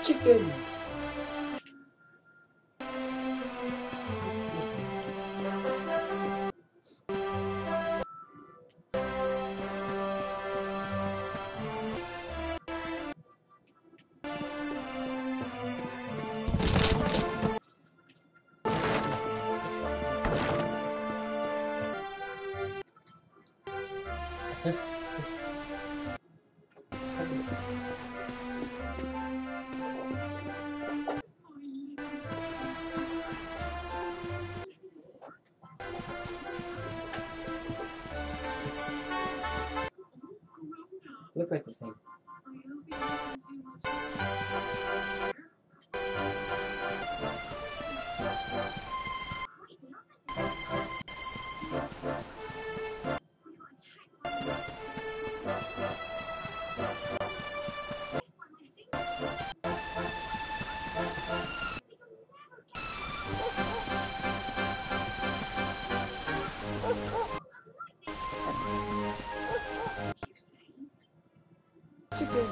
Chicken. Look like the same. chicken.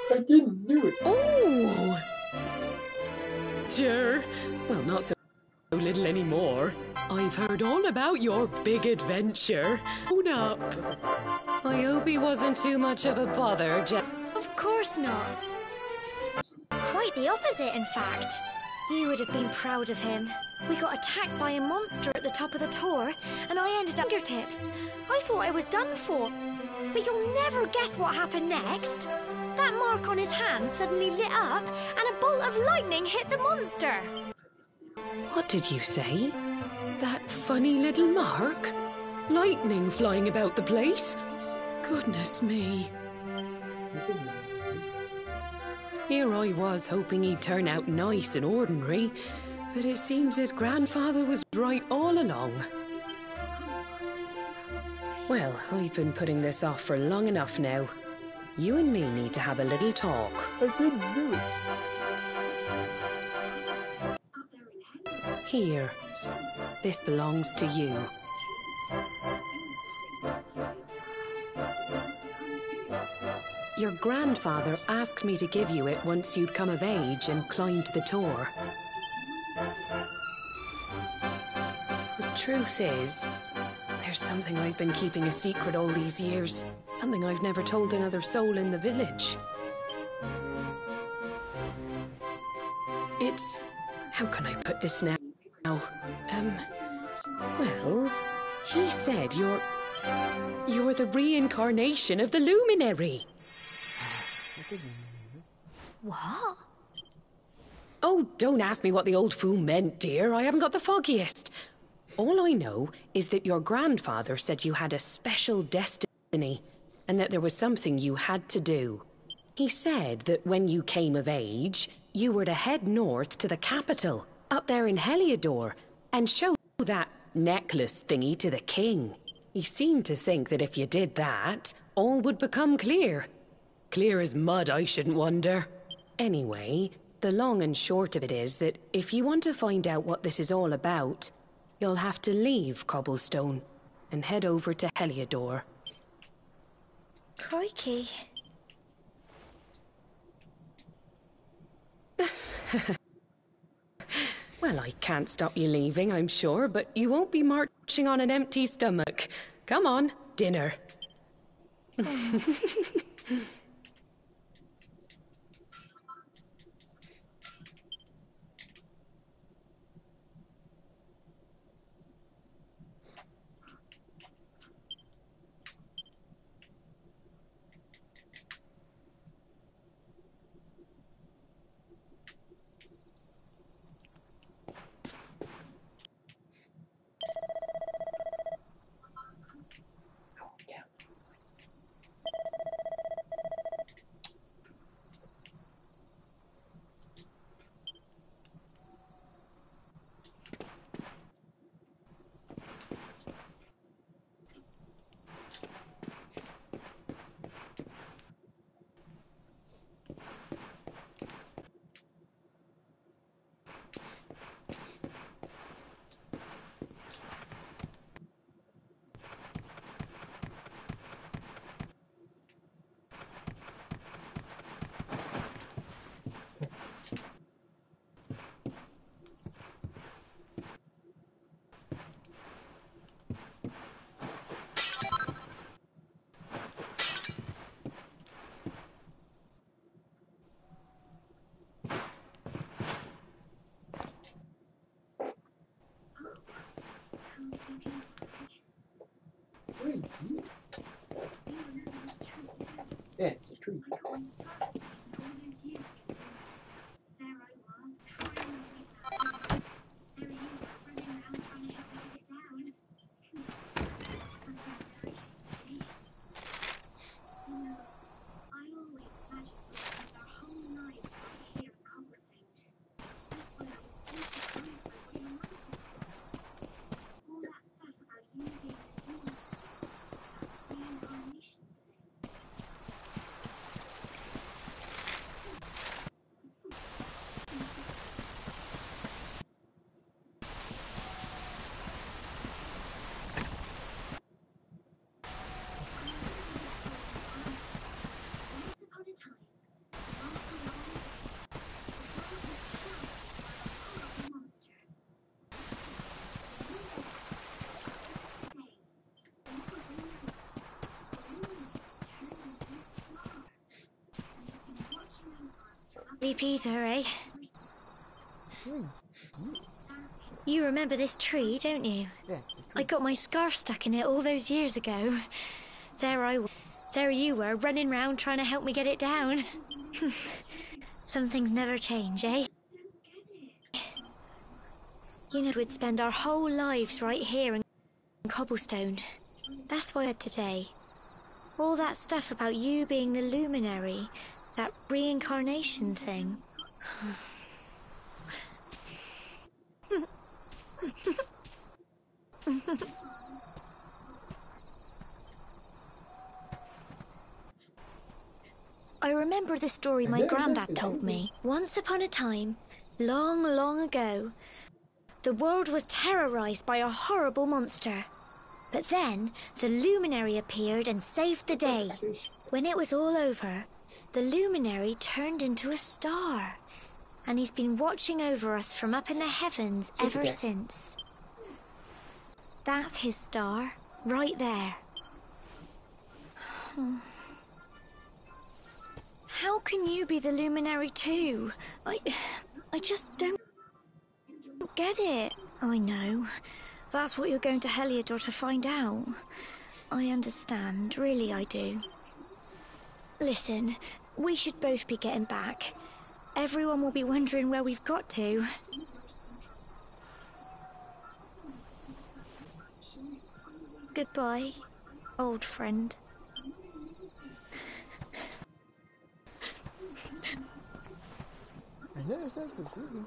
I didn't do it. Oh! Dear. Well, not so little anymore. I've heard all about your big adventure. Own up. I hope he wasn't too much of a bother, Of course not. Quite the opposite, in fact. You would have been proud of him. We got attacked by a monster at the top of the tower, and I ended up fingertips. I thought I was done for. But you'll never guess what happened next. That mark on his hand suddenly lit up, and a bolt of lightning hit the monster. What did you say? That funny little mark? Lightning flying about the place? Goodness me. Here I was hoping he'd turn out nice and ordinary, but it seems his grandfather was right all along. Well, I've been putting this off for long enough now. You and me need to have a little talk. I didn't do it. Here. This belongs to you. Your grandfather asked me to give you it once you'd come of age and climbed the tower. The truth is, there's something I've been keeping a secret all these years. Something I've never told another soul in the village. It's... how can I put this now? Well, he said you're the reincarnation of the Luminary. What? Oh, don't ask me what the old fool meant, dear. I haven't got the foggiest. All I know is that your grandfather said you had a special destiny, and that there was something you had to do. He said that when you came of age, you were to head north to the capital, up there in Heliodor, and show that necklace thingy to the king. He seemed to think that if you did that, all would become clear. Clear as mud, I shouldn't wonder. Anyway, the long and short of it is that if you want to find out what this is all about, you'll have to leave Cobblestone and head over to Heliodor. Crikey. Well, I can't stop you leaving, I'm sure, but you won't be marching on an empty stomach. Come on, dinner. Where is he? Yeah, it's a tree. Deep either, eh? Very cute. You remember this tree, don't you? Yeah, it's a I tree. got my scarf stuck in it all those years ago. There you were, running round trying to help me get it down. Some things never change, eh? You know, we'd spend our whole lives right here in Cobblestone. That's why I said today. All that stuff about you being the luminary, that reincarnation thing. I remember the story my granddad told me. Once upon a time, long, long ago, the world was terrorized by a horrible monster. But then, the luminary appeared and saved the day. Fish. When it was all over, the luminary turned into a star. And he's been watching over us from up in the heavens ever Super. since. That's his star, right there. How can you be the luminary too? I just don't get it. I know. That's what you're going to Heliodor to find out. I understand, really I do. Listen, we should both be getting back. Everyone will be wondering where we've got to. Goodbye, old friend. I never said it was really.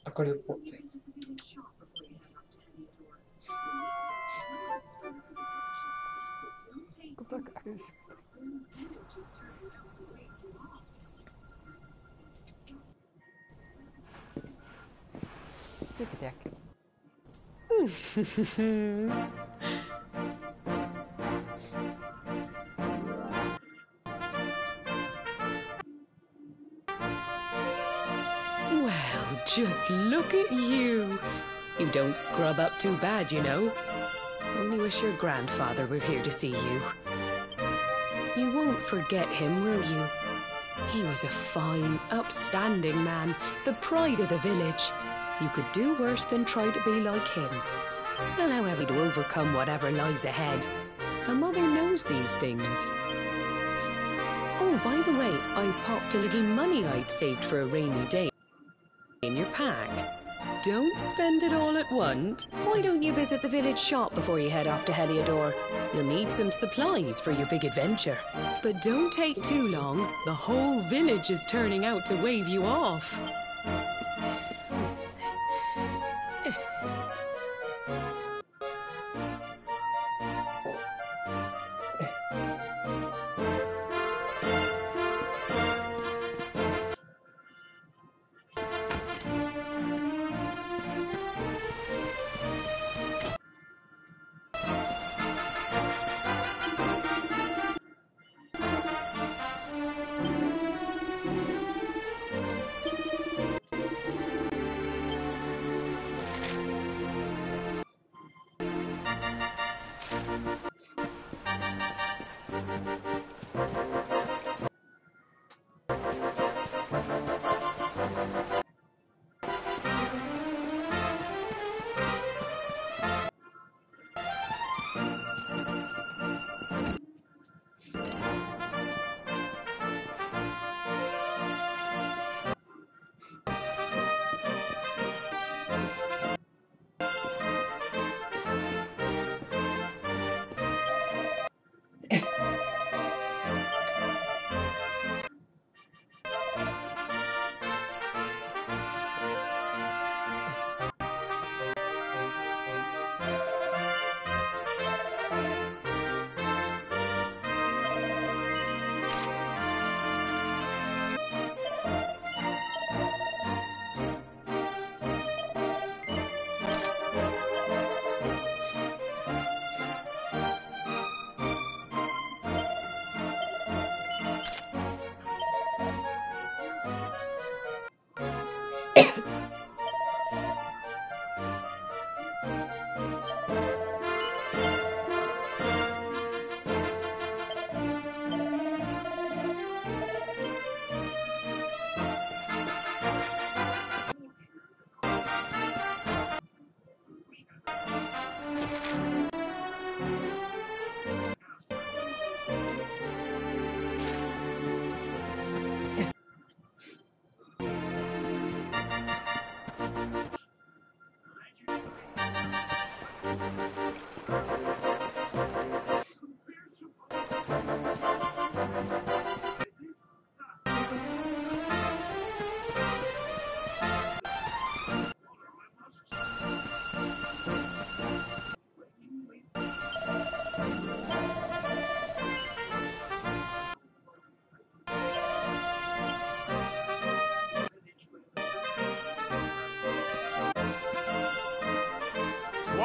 I've got to report things. Go back, Irish. Tick attack. Well, just look at you. You don't scrub up too bad, you know. Only wish your grandfather were here to see you. You won't forget him, will you? He was a fine, upstanding man, the pride of the village. You could do worse than try to be like him. And however to overcome whatever lies ahead. A mother knows these things. Oh, by the way, I've popped a little money I'd saved for a rainy day in your pack. Don't spend it all at once. Why don't you visit the village shop before you head off to Heliodor? You'll need some supplies for your big adventure. But don't take too long. The whole village is turning out to wave you off.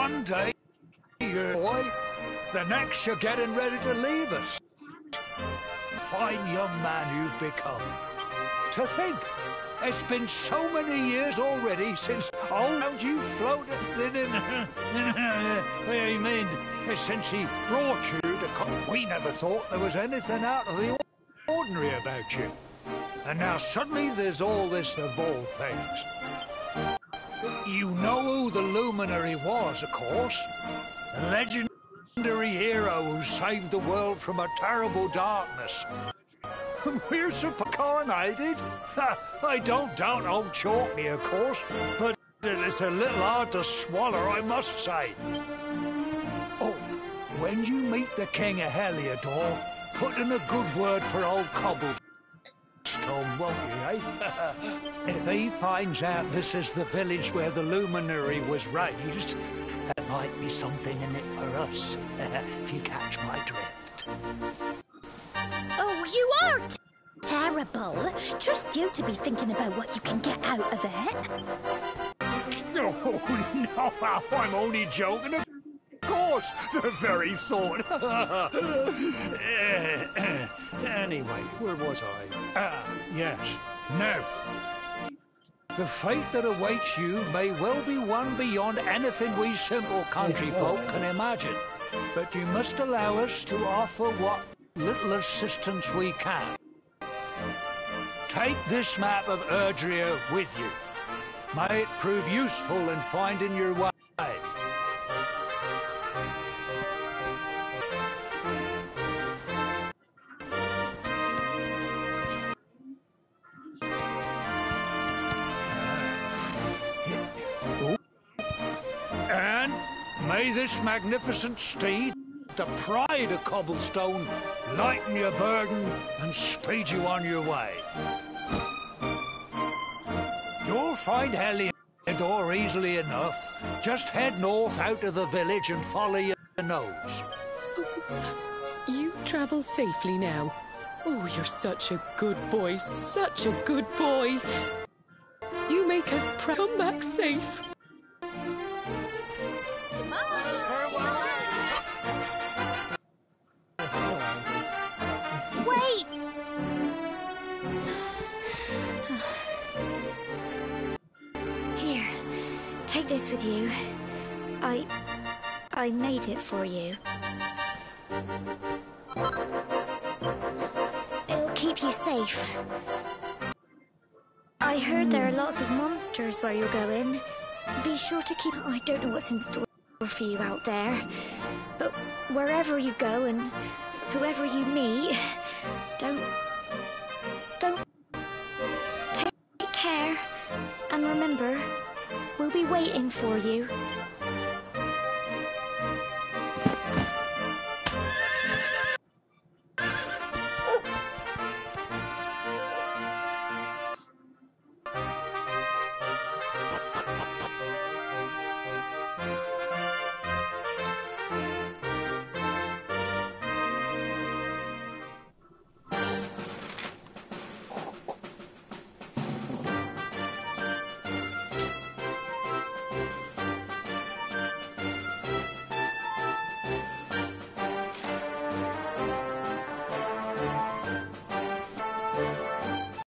One day you're boy, the next you're getting ready to leave us. Fine young man you've become. To think, it's been so many years already since old you floated I mean, since he brought you to come. We never thought there was anything out of the ordinary about you. And now suddenly there's all this of all things. You know who the Luminary was, of course. A legendary hero who saved the world from a terrible darkness. We're so incarnated. I don't doubt old Chalky, of course, but it's a little hard to swallow, I must say. Oh, when you meet the King of Heliodor, put in a good word for old Cobblestone, won't you, eh? If he finds out this is the village where the Luminary was raised, there might be something in it for us, if you catch my drift. Oh, you are terrible. Trust you to be thinking about what you can get out of it. Oh, no, I'm only joking. Of course, the very thought. Anyway, where was I? Yes. Now, the fate that awaits you may well be one beyond anything we simple country folk can imagine. But you must allow us to offer what little assistance we can. Take this map of Erdrea with you. May it prove useful in finding your way. And may this magnificent steed, the pride of Cobblestone, lighten your burden and speed you on your way. You'll find Heliodor easily enough. Just head north out of the village and follow your nose. You travel safely now. Oh, you're such a good boy, such a good boy. You make us proud. Come back safe. Wait! Here, take this with you. I made it for you. It'll keep you safe. I heard there are lots of monsters where you're going. Be sure to keep... I don't know what's in store for you out there. But wherever you go and whoever you meet, don't... Take care. And remember, we'll be waiting for you.